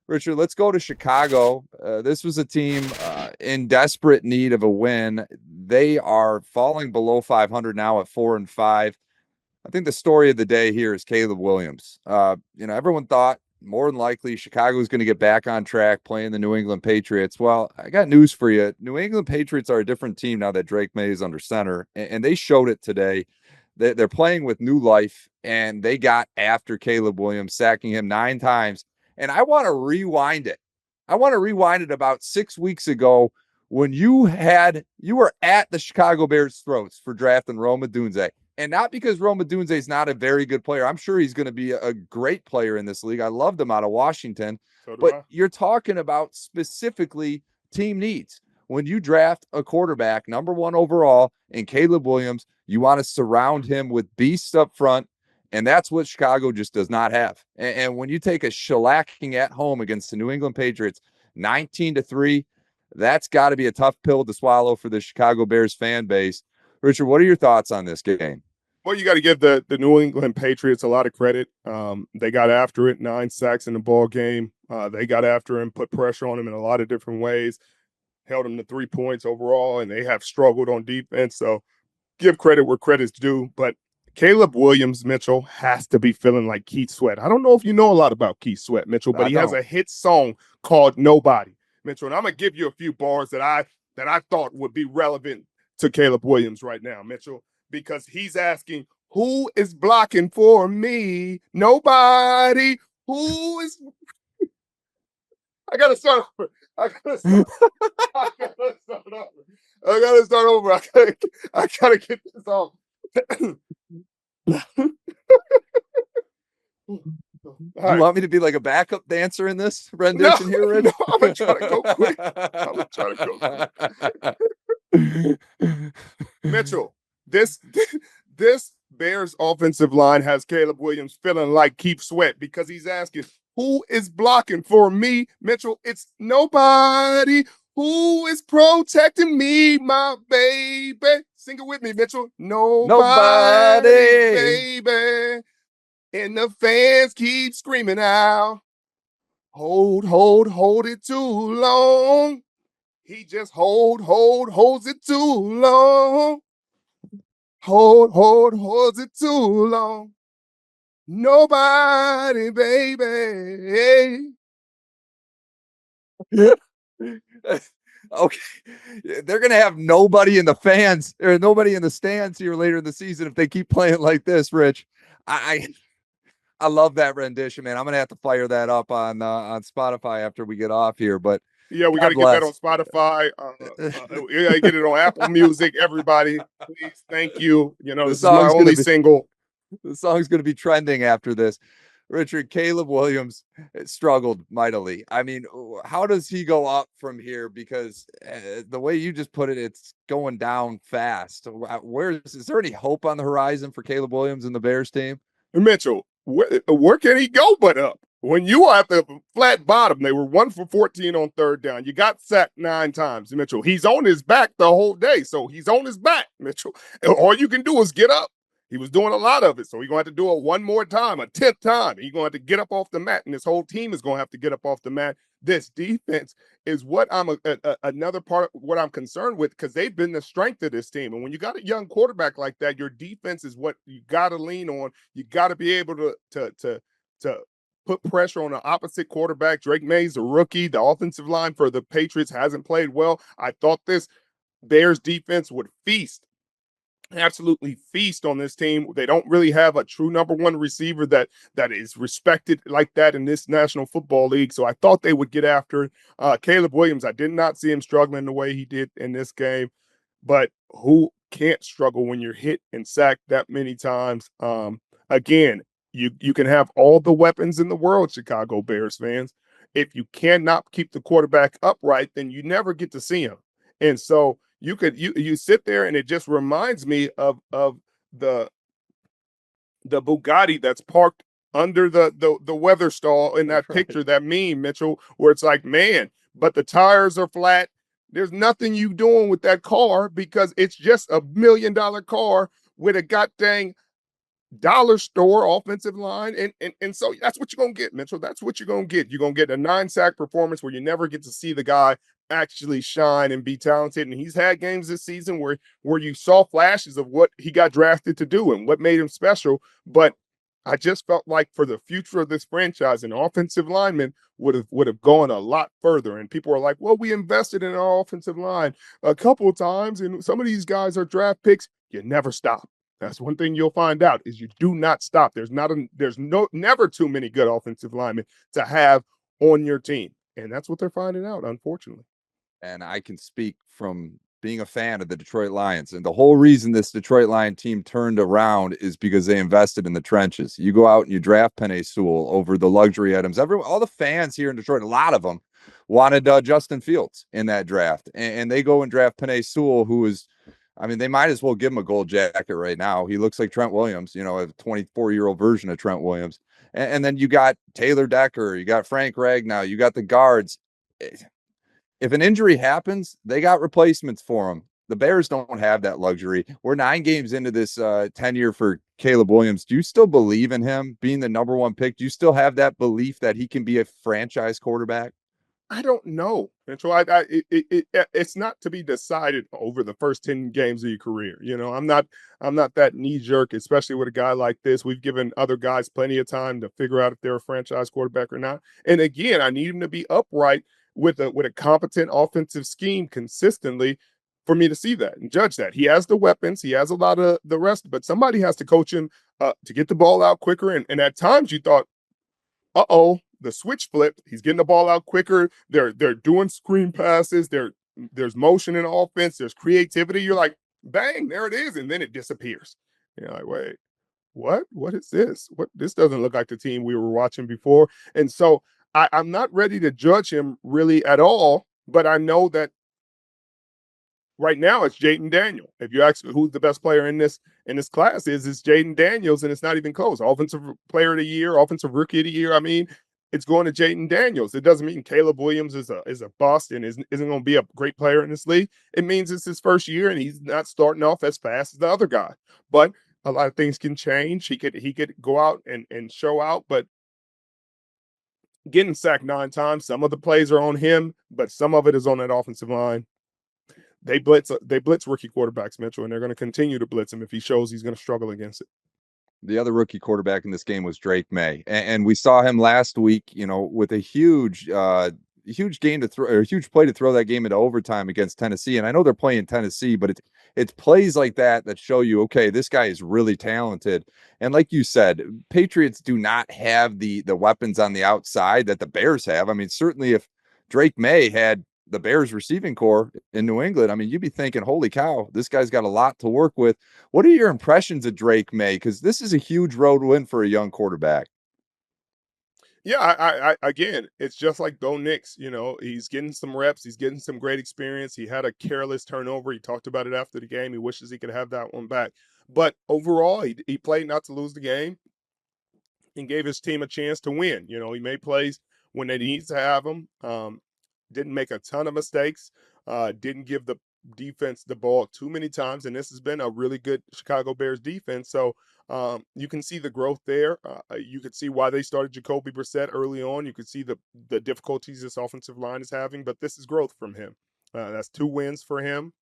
Richard, let's go to Chicago. This was a team in desperate need of a win. They are falling below 500 now at 4-5. I think the story of the day here is Caleb Williams. Everyone thought more than likely Chicago was going to get back on track playing the New England Patriots. Well, I got news for you. New England Patriots are a different team now that Drake Maye is under center, and they showed it today. They're playing with new life, and they got after Caleb Williams, sacking him 9 times. And I want to rewind it. I want to rewind it about 6 weeks ago when you were at the Chicago Bears' throats for drafting Rome Odunze. And not because Rome Odunze is not a very good player. I'm sure he's going to be a great player in this league. I loved him out of Washington. But you're talking about specifically team needs. When you draft a quarterback, number 1 overall, in Caleb Williams, you want to surround him with beasts up front. And that's what Chicago just does not have. And when you take a shellacking at home against the New England Patriots, 19-3, that's got to be a tough pill to swallow for the Chicago Bears fan base. Richard, what are your thoughts on this game? Well, you got to give the New England Patriots a lot of credit. They got after it, 9 sacks in the ball game. They got after him, put pressure on him in a lot of different ways, held him to 3 points overall, and they have struggled on defense. So give credit where credit's due. But Caleb Williams, Mitchell, has to be feeling like Keith Sweat. I don't know if you know a lot about Keith Sweat, Mitchell, but he has a hit song called Nobody, Mitchell. And I'm going to give you a few bars that I thought would be relevant to Caleb Williams right now, Mitchell, because he's asking, who is blocking for me? Nobody. Who is I gotta start over. I gotta start over. I gotta get this off. You want me to be like a backup dancer in this rendition here, Rich? No, I'm gonna try to go quick. Mitchell, this Bears offensive line has Caleb Williams feeling like Keith Sweat because he's asking, who is blocking for me? Mitchell, it's nobody. Who is protecting me, my baby? Sing it with me, Mitchell. Nobody, baby. And the fans keep screaming out, hold it too long. He just holds it too long. Holds it too long. Nobody, baby. Okay. They're going to have nobody in the fans or nobody in the stands here later in the season if they keep playing like this, Rich. I love that rendition, man. I'm going to have to fire that up on Spotify after we get off here, but yeah, we got to get that on Spotify. We got to get it on Apple Music. Everybody, please, thank you. You know, this is my only single. The song's going to be trending after this. Richard, Caleb Williams struggled mightily. I mean, how does he go up from here? Because the way you just put it, it's going down fast. Is there any hope on the horizon for Caleb Williams and the Bears team? Mitchell, where can he go but up? When you are at the flat bottom, they were 1 for 14 on third down. You got sacked 9 times, Mitchell. He's on his back the whole day, so he's on his back, Mitchell. All you can do is get up. He was doing a lot of it, so he's going to have to do it one more time, a 10th time. He's going to have to get up off the mat, and this whole team is going to have to get up off the mat. This defense is what I'm another part of what I'm concerned with because they've been the strength of this team. And when you got a young quarterback like that, your defense is what you got to lean on. You got to be able to put pressure on the opposite quarterback. Drake Maye's a rookie. The offensive line for the Patriots hasn't played well. I thought this Bears defense would absolutely feast on this team. They don't really have a true number 1 receiver that is respected like that in this National Football League. So I thought they would get after it. Caleb Williams, I did not see him struggling the way he did in this game, but who can't struggle when you're hit and sacked that many times? Again, you can have all the weapons in the world, Chicago Bears fans. If you cannot keep the quarterback upright, then you never get to see him. And so you sit there and it just reminds me of the Bugatti that's parked under the weather stall in that picture, that meme, Mitchell, where it's like, man, but the tires are flat. There's nothing you doing with that car because it's just $1 million car with a goddamn dollar store offensive line. And so that's what you're gonna get, Mitchell. That's what you're gonna get. You're gonna get a 9-sack performance where you never get to see the guy actually shine and be talented. And he's had games this season where you saw flashes of what he got drafted to do and what made him special. But I just felt like for the future of this franchise, an offensive lineman would have gone a lot further. And people are like, well, we invested in our offensive line a couple of times, and some of these guys are draft picks. You never stop. That's one thing you'll find out is you do not stop. There's never too many good offensive linemen to have on your team. And that's what they're finding out, unfortunately. And I can speak from being a fan of the Detroit Lions. And the whole reason this Detroit Lion team turned around is because they invested in the trenches. You go out and you draft Penei Sewell over the luxury items. All the fans here in Detroit, a lot of them wanted Justin Fields in that draft. And they go and draft Penei Sewell, who is, I mean, they might as well give him a gold jacket right now. He looks like Trent Williams, a 24-year-old version of Trent Williams. And then you got Taylor Decker, you got Frank Ragnow, you got the guards. If an injury happens, they got replacements for him. The Bears don't have that luxury. We're 9 games into this tenure for Caleb Williams. Do you still believe in him being the number 1 pick? Do you still have that belief that he can be a franchise quarterback? I don't know. And so it's not to be decided over the first 10 games of your career. I'm not that knee jerk, especially with a guy like this. We've given other guys plenty of time to figure out if they're a franchise quarterback or not. And again, I need him to be upright with a competent offensive scheme consistently for me to see that and judge that. He has the weapons, he has a lot of the rest, but somebody has to coach him to get the ball out quicker. And at times you thought, uh-oh, the switch flipped. He's getting the ball out quicker. They're doing screen passes. There's motion in offense. There's creativity. You're like, bang, there it is, and then it disappears. You're like, wait, what? What is this? What? This doesn't look like the team we were watching before. And so I'm not ready to judge him really at all. But I know that right now it's Jaden Daniel. If you ask who's the best player in this class it's Jaden Daniels, and it's not even close. Offensive player of the year, offensive rookie of the year. I mean, it's going to Jaden Daniels. It doesn't mean Caleb Williams is a bust and isn't going to be a great player in this league. It means it's his first year and he's not starting off as fast as the other guy. But a lot of things can change. He could go out and show out, but getting sacked 9 times, some of the plays are on him, but some of it is on that offensive line. They blitz rookie quarterbacks, Mitchell, and they're going to continue to blitz him if he shows he's going to struggle against it. The other rookie quarterback in this game was Drake Maye, and we saw him last week, with a huge game to throw, or a huge play to throw that game into overtime against Tennessee. And I know they're playing Tennessee, but it's plays like that show you, okay, this guy is really talented. And like you said, Patriots do not have the weapons on the outside that the Bears have. I mean, certainly if Drake Maye had the Bears receiving core in New England, I mean, you'd be thinking, holy cow, this guy's got a lot to work with. What are your impressions of Drake Maye? Because this is a huge road win for a young quarterback. Yeah, I again, it's just like Bo Nix. He's getting some reps, he's getting some great experience. He had a careless turnover. He talked about it after the game. He wishes he could have that one back. But overall, he played not to lose the game and gave his team a chance to win. He made plays when they need to have them. Didn't make a ton of mistakes. Didn't give the defense the ball too many times, and this has been a really good Chicago Bears defense. So you can see the growth there. You could see why they started Jacoby Brissett early on. You could see the difficulties this offensive line is having, but this is growth from him. That's 2 wins for him,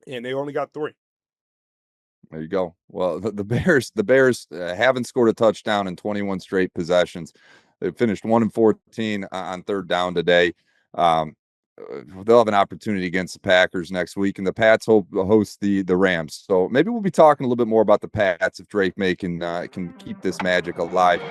and they only got 3. There you go. Well, the Bears haven't scored a touchdown in 21 straight possessions. They finished 1-14 on third down today. They'll have an opportunity against the Packers next week, and the Pats host the Rams. So maybe we'll be talking a little bit more about the Pats if Drake Maye can keep this magic alive.